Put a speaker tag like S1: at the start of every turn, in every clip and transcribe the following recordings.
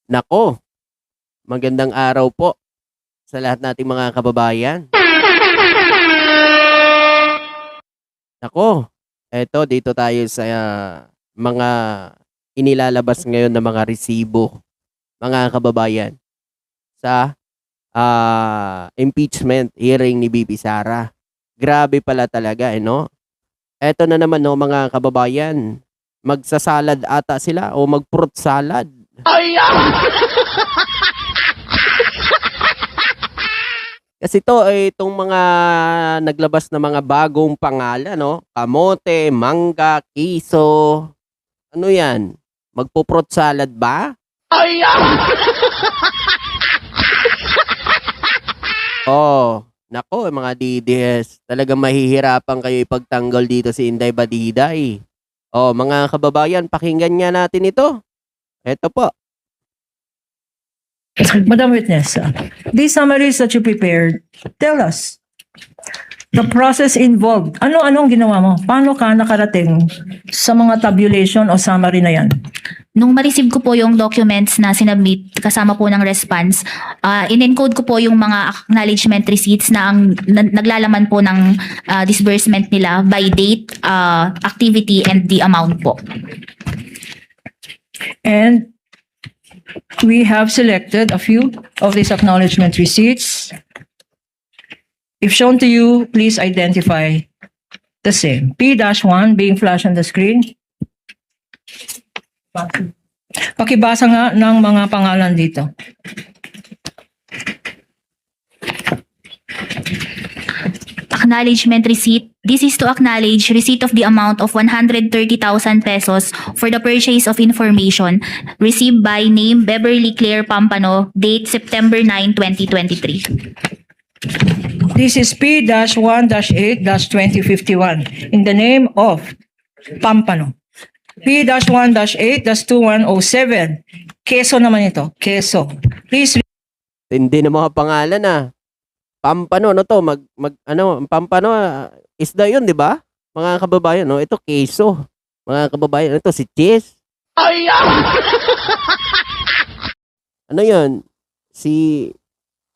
S1: Nako, magandang araw po sa lahat nating mga kababayan. Nako, eto dito tayo sa mga inilalabas ngayon na mga resibo, mga kababayan, sa impeachment hearing ni Bibi Sara. Grabe pala talaga, no? Eto na naman, no, mga kababayan, magsasalad ata sila o mag-fruit salad. Kasi itong mga naglabas na mga bagong pangalan, no? Kamote, mangga, kiso. Ano yan? Magpo-fruit salad ba? Oh, nako mga DDS. Talagang mahihirapan kayo ipagtanggol dito si Inday Badiday. Oh, mga kababayan, pakinggan nga natin ito. Ito po.
S2: Madam Witness, these summaries that you prepared, tell us the process involved. Anong ginawa mo? Paano ka nakarating sa mga tabulation o summary na yan?
S3: Nung ma-receive ko po yung documents na sinubmit kasama po ng response, in-encode ko po yung mga acknowledgement receipts na naglalaman po ng disbursement nila by date, activity, and the amount po.
S2: And we have selected a few of these acknowledgement receipts. If shown to you, please identify the same. P-1 being flashed on the screen. Pakibasa nga ng mga pangalan dito.
S3: Acknowledgement receipt. This is to acknowledge receipt of the amount of 130,000 pesos for the purchase of information received by name Beverly Claire Pampano, date September 9, 2023.
S2: This is P-1-8-2051 in the name of Pampano. P-1-8-2107. Keso naman ito. Keso. Please
S1: Hindi na mga pangalan ah. Pampano, ano to? Pampano, isda yun, di ba? Mga kababayan, no? Ito, keso. Mga kababayan, ito si Cheese. Ano yun? Si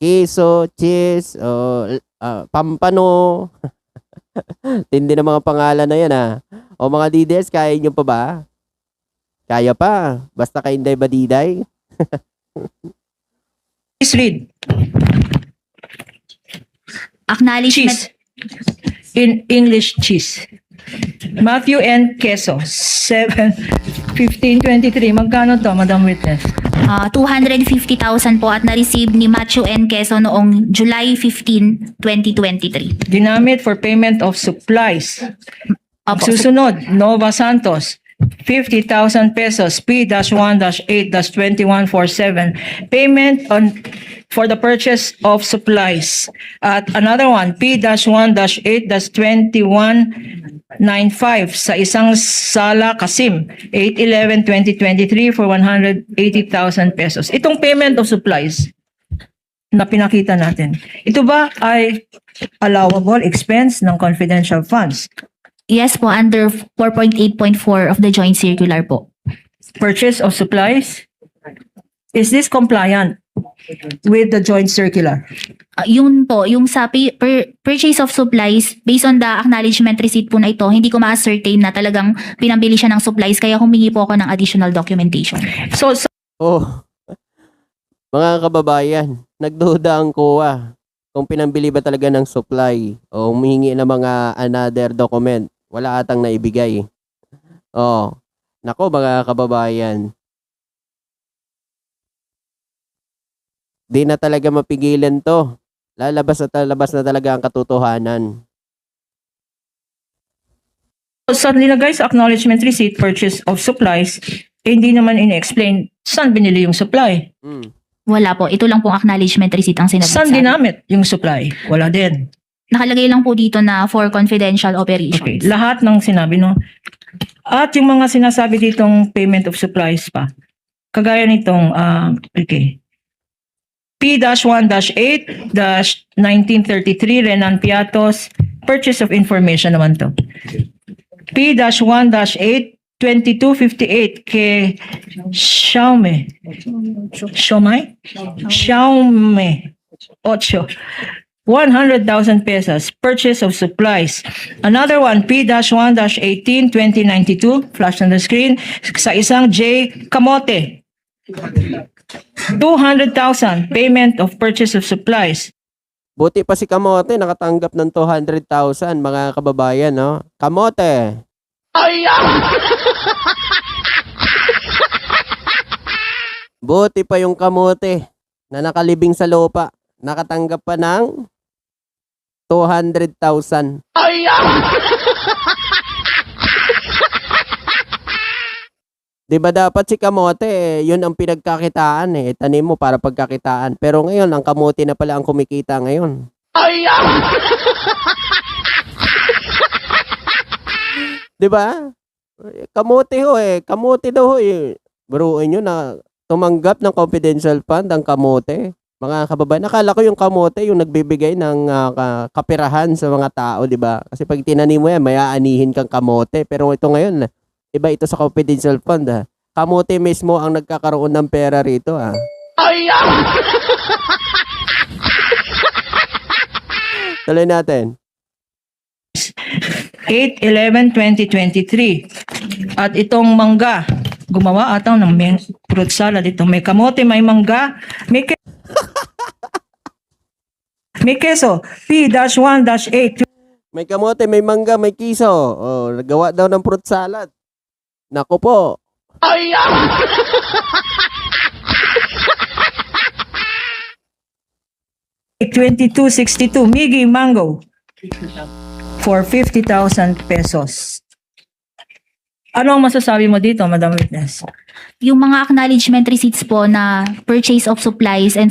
S1: Keso, Cheese, Pampano. Tindi na mga pangalan na yan ah. O mga DDS, kaya nyo pa ba? Kaya pa. Basta kay Inday Badiday.
S2: read.
S3: Acknowledgement.
S2: Cheese. In English, cheese. Matthew N. Queso, 7-15-23. Magkano to, Madam Witness?
S3: 250,000 po at na-receive ni Matthew N. Quezzo noong July 15, 2023.
S2: Ginamit for payment of supplies.
S3: Opo.
S2: Susunod, Nova Santos, 50,000 pesos, P-1-8-2147. Payment for the purchase of supplies. At another one, P-1-8-2195 sa isang sala Kasim, 8/11/2023 for 180,000 pesos. Itong payment of supplies na pinakita natin, ito ba ay allowable expense ng confidential funds?
S3: Yes po, under 4.8.4 of the joint circular po.
S2: Purchase of supplies? Is this compliant with the joint circular?
S3: Yun po, yung sa purchase of supplies, based on the acknowledgement receipt po na ito, hindi ko ma-ascertain na talagang pinambili siya ng supplies, kaya humingi po ako ng additional documentation.
S2: So
S1: Oh, mga kababayan, nagduda ang COA kung pinambili ba talaga ng supply o humingi ng mga another document. Wala atang naibigay. Oh, nako mga kababayan. Di na talaga mapigilan to. Lalabas na talaga ang katotohanan.
S2: sa nilagay sa acknowledgement receipt, purchase of supplies, hindi naman in-explain saan binili yung supply.
S3: Wala po, ito lang pong acknowledgement receipt ang sinabit
S2: Saan
S3: sa akin.
S2: ginamit yung supply? Wala din.
S3: Nakalagay lang po dito na for confidential operations.
S2: Okay, lahat ng sinabi, no? At yung mga sinasabi ditong payment of supplies pa, kagaya nitong, okay, P-1-8-1933, Renan Piatos, purchase of information naman to. P-1-8 2258 kay Xiaomi. Xiaomi 8. 100,000 pesos. Purchase of supplies. Another one, P-1-18 2092. Flash on the screen. Sa isang J. Kamote. 200,000. Payment of purchase of supplies.
S1: Buti pa si Kamote nakatanggap ng 200,000 mga kababayan, no? Kamote. Buti pa yung Kamote na nakalibing sa lupa. Nakatanggap pa ng 200,000. Di ba dapat si Kamote, yun ang pinagkakitaan eh. Tanim mo para pagkakitaan. Pero ngayon, ang Kamote na pala ang kumikita ngayon. Di ba? Kamote ho eh. Kamote daw ho eh. Buruin nyo na tumanggap ng confidential fund ang Kamote. Mga kababayan, nakala ko yung Kamote yung nagbibigay ng kapirahan sa mga tao, di ba? Kasi pag tinanim mo yan, may aanihin kang Kamote. Pero ito ngayon, iba ito sa confidential fund ha. Kamote mismo ang nagkakaroon ng pera rito ha. Tuloy natin.
S2: 8/11/2023. At itong mangga, gumawa ata ng fruit salad ito. May kamote, may mangga, may keso. P-1-8.
S1: May kamote, may mangga, may kiso. Oh, nagawa daw ng fruit salad. Nako po.
S2: 2262 Miggy Mango for 50,000 pesos. Ano ang masasabi mo dito, Madam Witness?
S3: Yung mga acknowledgement receipts po na purchase of supplies and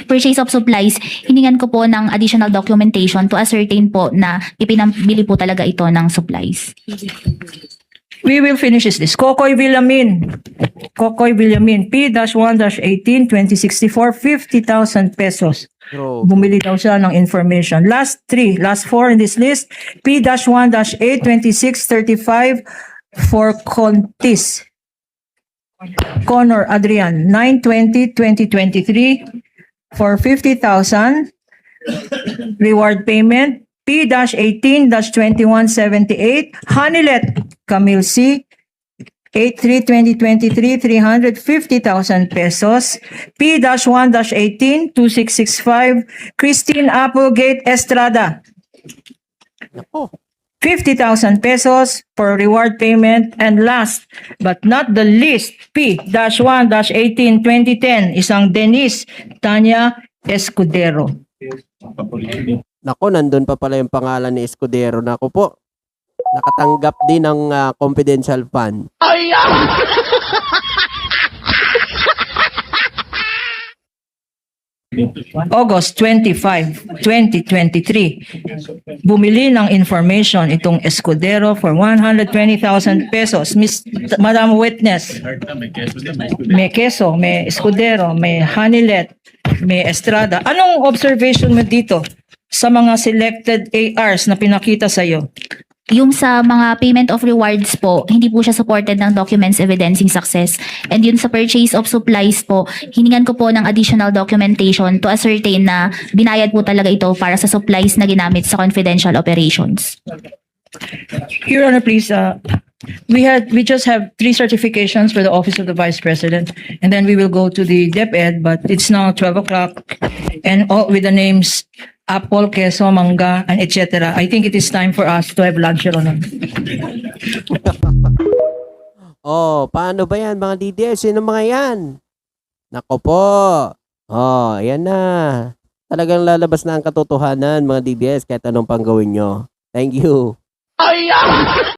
S3: purchase of supplies, hiningan ko po ng additional documentation to ascertain po na ipinambili po talaga ito ng supplies.
S2: We will finish this. Kokoy Villamin, P-1-18 2064, 50,000 pesos.
S1: Bro.
S2: Bumili daw siya ng information. Last four in this list, P-1-8 2635 for Contis. Connor Adrian, 9/20/2023 for 50,000. Reward payment, P-18-2178, Hanilet Camille C, 8/3/2023, 350,000 pesos. P-1-18, 2665, Christine Applegate Estrada,
S1: Nako.
S2: 50,000 pesos for reward payment. And last but not the least, P-1-18, 2010, isang Denise Tanya Escudero.
S1: Nako, nandun pa pala yung pangalan ni Escudero. Nako po. Nakatanggap din ng confidential fund.
S2: August 25, 2023. Bumili ng information itong Escudero for 120,000 pesos. Madam Witness, may keso, may Escudero, may Hanilet, may Estrada. Anong observation mo dito sa mga selected ARs na pinakita sa'yo?
S3: Yung sa mga payment of rewards po, hindi po siya supported ng documents evidencing success. And yun sa purchase of supplies po, hiningan ko po ng additional documentation to ascertain na binayad po talaga ito para sa supplies na ginamit sa confidential operations.
S2: Your Honor, please, we just have 3 certifications for the Office of the Vice President, and then we will go to the DepEd, but it's now 12 o'clock, and all with the names Apple, Queso, Mangga, and etc. I think it is time for us to have lunch, Your Honor.
S1: Oh, paano ba yan mga DDS? Sino mga yan? Nako po. Oh, ayan na. Talagang lalabas na ang katotohanan mga DDS kahit anong pang gawin nyo. Thank you.